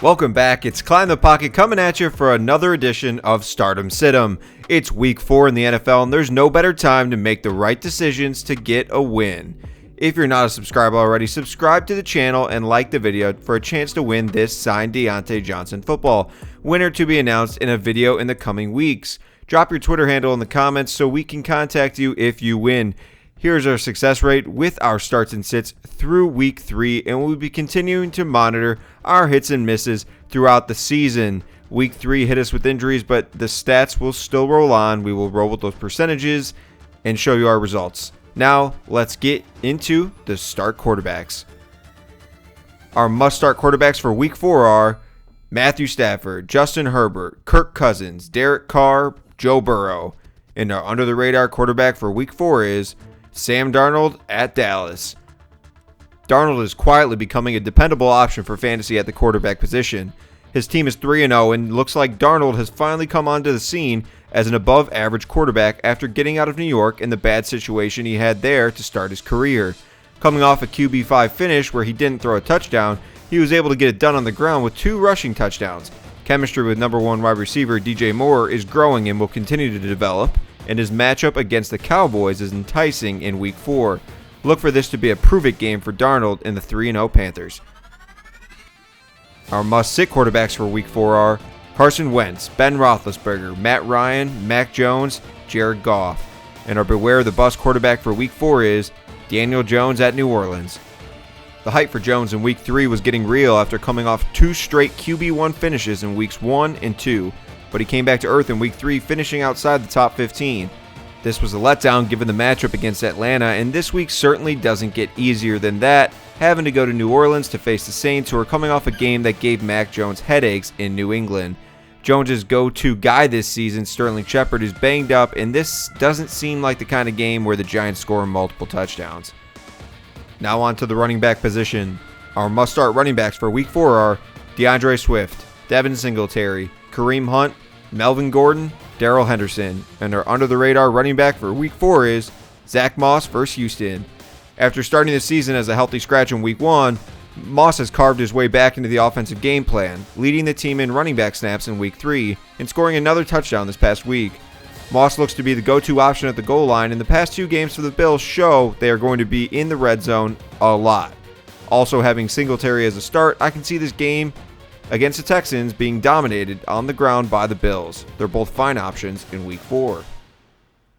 Welcome back, it's Climb the Pocket coming at you for another edition of Stardom Situm. It's week 4 in the NFL and there's no better time to make the right decisions to get a win. If you're not a subscriber already, subscribe to the channel and like the video for a chance to win this signed Dionate Johnson football. Winner to be announced in a video in the coming weeks. Drop your Twitter handle in the comments so we can contact you if you win. Here's our success rate with our starts and sits through week 3, and we'll be continuing to monitor our hits and misses throughout the season. Week 3 hit us with injuries, but the stats will still roll on. We will roll with those percentages and show you our results. Now, let's get into the start quarterbacks. Our must-start quarterbacks for week 4 are Matthew Stafford, Justin Herbert, Kirk Cousins, Derek Carr, Joe Burrow. And our under-the-radar quarterback for week 4 is Sam Darnold at Dallas. Darnold is quietly becoming a dependable option for fantasy at the quarterback position. His team is 3-0 and looks like Darnold has finally come onto the scene as an above-average quarterback after getting out of New York and the bad situation he had there to start his career. Coming off a QB5 finish where he didn't throw a touchdown, he was able to get it done on the ground with 2 rushing touchdowns. Chemistry with number 1 wide receiver DJ Moore is growing and will continue to develop, and his matchup against the Cowboys is enticing in week 4. Look for this to be a prove-it game for Darnold and the 3-0 Panthers. Our must-sit quarterbacks for week 4 are Carson Wentz, Ben Roethlisberger, Matt Ryan, Mac Jones, Jared Goff. And our beware the bust quarterback for week 4 is Daniel Jones at New Orleans. The hype for Jones in week 3 was getting real after coming off 2 straight QB1 finishes in weeks 1 and 2. But he came back to earth in week 3, finishing outside the top 15. This was a letdown given the matchup against Atlanta, and this week certainly doesn't get easier than that, having to go to New Orleans to face the Saints, who are coming off a game that gave Mac Jones headaches in New England. Jones' go-to guy this season, Sterling Shepard, is banged up, and this doesn't seem like the kind of game where the Giants score multiple touchdowns. Now on to the running back position. Our must-start running backs for week 4 are DeAndre Swift, Devin Singletary, Kareem Hunt, Melvin Gordon, Darrell Henderson, and our under-the-radar running back for week 4 is Zach Moss versus Houston. After starting the season as a healthy scratch in week 1, Moss has carved his way back into the offensive game plan, leading the team in running back snaps in week 3 and scoring another touchdown this past week. Moss looks to be the go-to option at the goal line, and the past 2 games for the Bills show they are going to be in the red zone a lot. Also, having Singletary as a start, I can see this game against the Texans being dominated on the ground by the Bills. They're both fine options in week 4.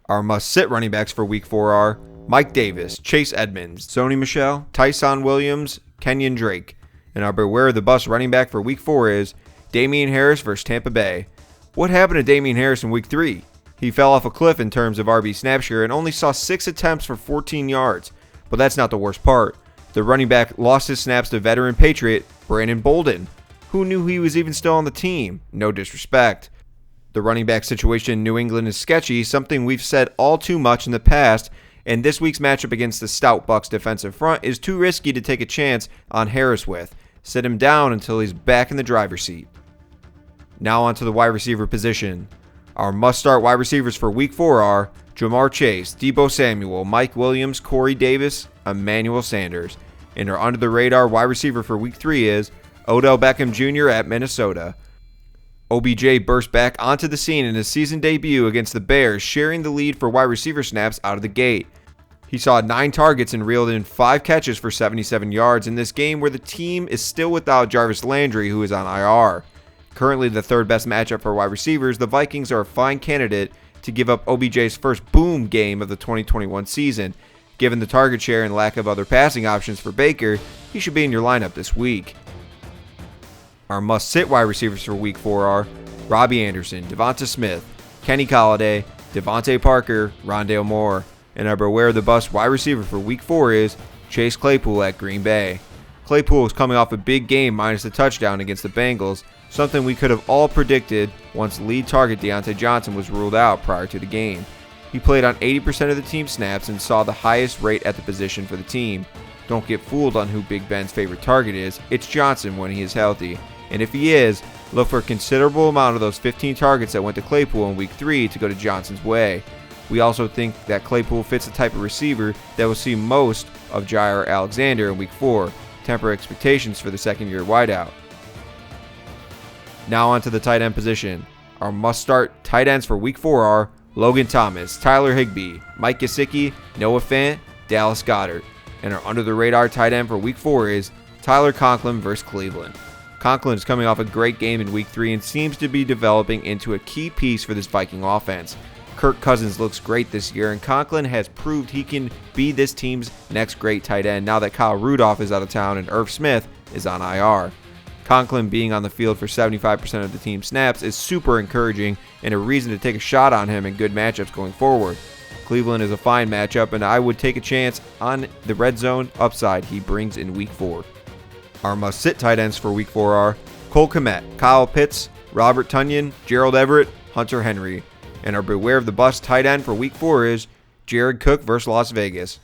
Our must-sit running backs for week 4 are Mike Davis, Chase Edmonds, Sony Michel, Tyson Williams, Kenyon Drake. And our beware the bust running back for week 4 is Damien Harris versus Tampa Bay. What happened to Damien Harris in week 3? He fell off a cliff in terms of RB snap share and only saw 6 attempts for 14 yards. But that's not the worst part. The running back lost his snaps to veteran Patriot Brandon Bolden. Who knew he was even still on the team? No disrespect. The running back situation in New England is sketchy, something we've said all too much in the past, and this week's matchup against the stout Bucs defensive front is too risky to take a chance on Harris with. Sit him down until he's back in the driver's seat. Now on to the wide receiver position. Our must-start wide receivers for week 4 are Jamar Chase, Deebo Samuel, Mike Williams, Corey Davis, Emmanuel Sanders. And our under-the-radar wide receiver for week 3 is Odell Beckham Jr. at Minnesota. OBJ burst back onto the scene in his season debut against the Bears, sharing the lead for wide receiver snaps out of the gate. He saw 9 targets and reeled in 5 catches for 77 yards in this game where the team is still without Jarvis Landry, who is on IR. Currently the 3rd best matchup for wide receivers, the Vikings are a fine candidate to give up OBJ's first boom game of the 2021 season. Given the target share and lack of other passing options for Baker, he should be in your lineup this week. Our must-sit wide receivers for week 4 are Robbie Anderson, Devonta Smith, Kenny Golladay, Devontae Parker, Rondale Moore. And our beware the bust wide receiver for week 4 is Chase Claypool at Green Bay. Claypool is coming off a big game minus the touchdown against the Bengals, something we could have all predicted once lead target Dionate Johnson was ruled out prior to the game. He played on 80% of the team snaps and saw the highest rate at the position for the team. Don't get fooled on who Big Ben's favorite target is. It's Johnson when he is healthy. And if he is, look for a considerable amount of those 15 targets that went to Claypool in week 3 to go to Johnson's way. We also think that Claypool fits the type of receiver that will see most of Jair Alexander in week 4. Temper expectations for the second-year wideout. Now on to the tight end position. Our must-start tight ends for Week 4 are Logan Thomas, Tyler Higbee, Mike Gesicki, Noah Fant, Dallas Goedert. And our under-the-radar tight end for Week 4 is Tyler Conklin versus Cleveland. Conklin is coming off a great game in Week 3 and seems to be developing into a key piece for this Viking offense. Kirk Cousins looks great this year, and Conklin has proved he can be this team's next great tight end now that Kyle Rudolph is out of town and Irv Smith is on IR. Conklin being on the field for 75% of the team snaps is super encouraging and a reason to take a shot on him in good matchups going forward. Cleveland is a fine matchup, and I would take a chance on the red zone upside he brings in Week 4. Our must-sit tight ends for Week 4 are Cole Kmet, Kyle Pitts, Robert Tonyan, Gerald Everett, Hunter Henry. And our beware of the bust tight end for Week 4 is Jared Cook versus Las Vegas.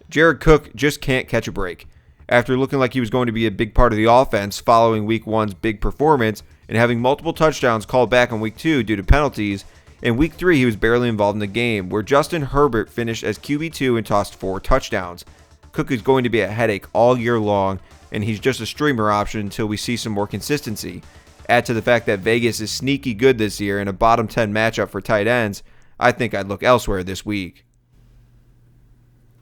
Jared Cook just can't catch a break. After looking like he was going to be a big part of the offense following Week 1's big performance and having multiple touchdowns called back in Week 2 due to penalties, in Week 3 he was barely involved in the game, where Justin Herbert finished as QB2 and tossed 4 touchdowns. Cook is going to be a headache all year long, and he's just a streamer option until we see some more consistency. Add to the fact that Vegas is sneaky good this year in a bottom 10 matchup for tight ends, I think I'd look elsewhere this week.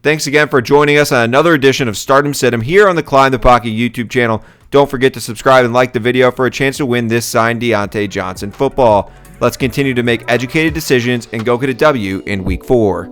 Thanks again for joining us on another edition of Start 'em Sit 'em here on the Climb the Pocket YouTube channel. Don't forget to subscribe and like the video for a chance to win this signed Dionate Johnson football. Let's continue to make educated decisions and go get a W in Week 4.